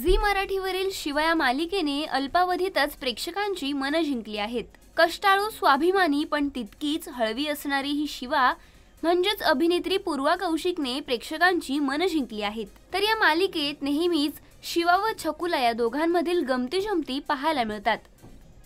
Zee मराठीवरील Shiva या मालिकेने अल्पावधीतच प्रेक्षकांची मनं जिंकली आहेत। कष्टाळू, स्वाभिमानी पण तितकीच हळवी असणारी ही शिवा म्हणजेच अभिनेत्री पूर्वा कौशिकने प्रेक्षकांची मनं जिंकली आहेत। तर या मालिकेत नेहमीच शिवा व छकुला या दोघांमधील गमती-जमती पाहायला मिळतात।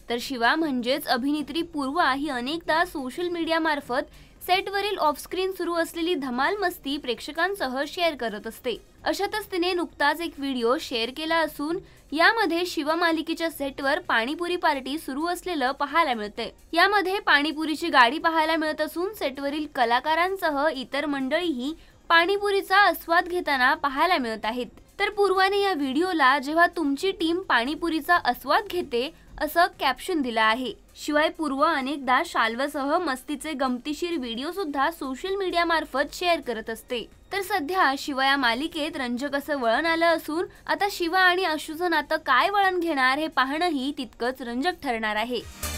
तर शिवा म्हणजेच अभिनेत्री पूर्वा ही अनेकदा सोशल मीडिया मार्फत सेटवरील ऑफस्क्रीन सुरू असलेली धमाल मस्ती प्रेक्षकांसह शेअर करत असते। अशातच तिने नुकताच एक व्हिडिओ शेअर केला असून यामध्ये शिवा मालिकेच्या सेटवर पाणीपुरी पार्टी सुरू असलेलं पाहायला मिळते। यामध्ये पाणीपुरीची गाडी पाहायला मिळत असून सेटवरील कलाकारांसह इतर मंडळीही पाणीपुरीचा आस्वाद घेताना पाहायला मिळत आहेत। तर पूर्वाने या व्हिडिओला जेव्हा तुमची टीम पाणीपुरीचा आस्वाद घेते असं कॅप्शन दिलं आहे। शिवाय पूर्वा अनेकदा शाल्वासह मस्तीचे गमतीशीर व्हिडिओ सुद्धा सोशल मीडिया मार्फत शेअर करत असते। तर सध्या शिवा या मालिकेत रंजक असं वळण आलं असून आता शिवा आणि आशूचं नातं काय वळण घेणार हे पाहणंही तितकंच रंजक ठरणार आहे।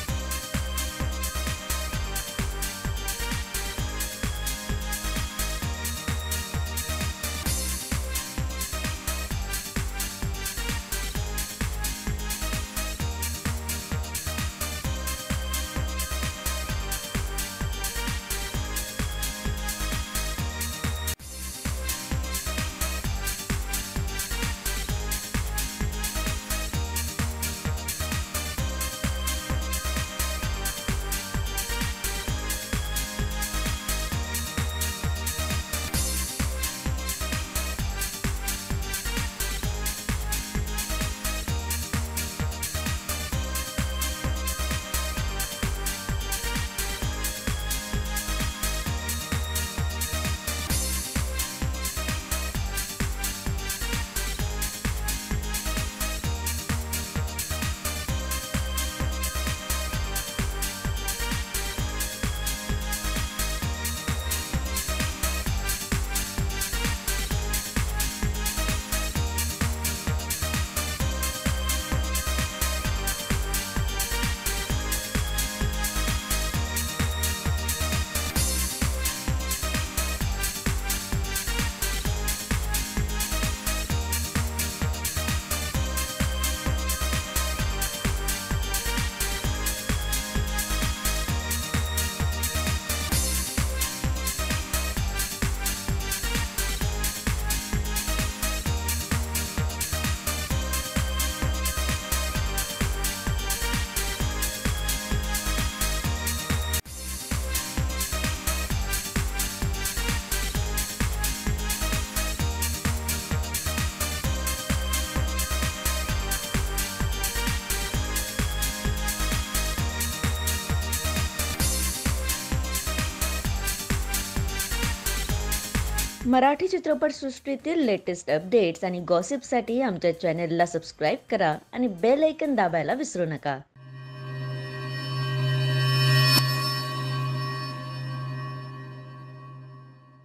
मराठी चित्रपटसृष्टीतील लेटेस्ट अपडेट्स आणि गॉसिपसाठी आमच्या चॅनेलला सबस्क्राईब करा आणि बेल आयकॉन दाबायला विसरू नका।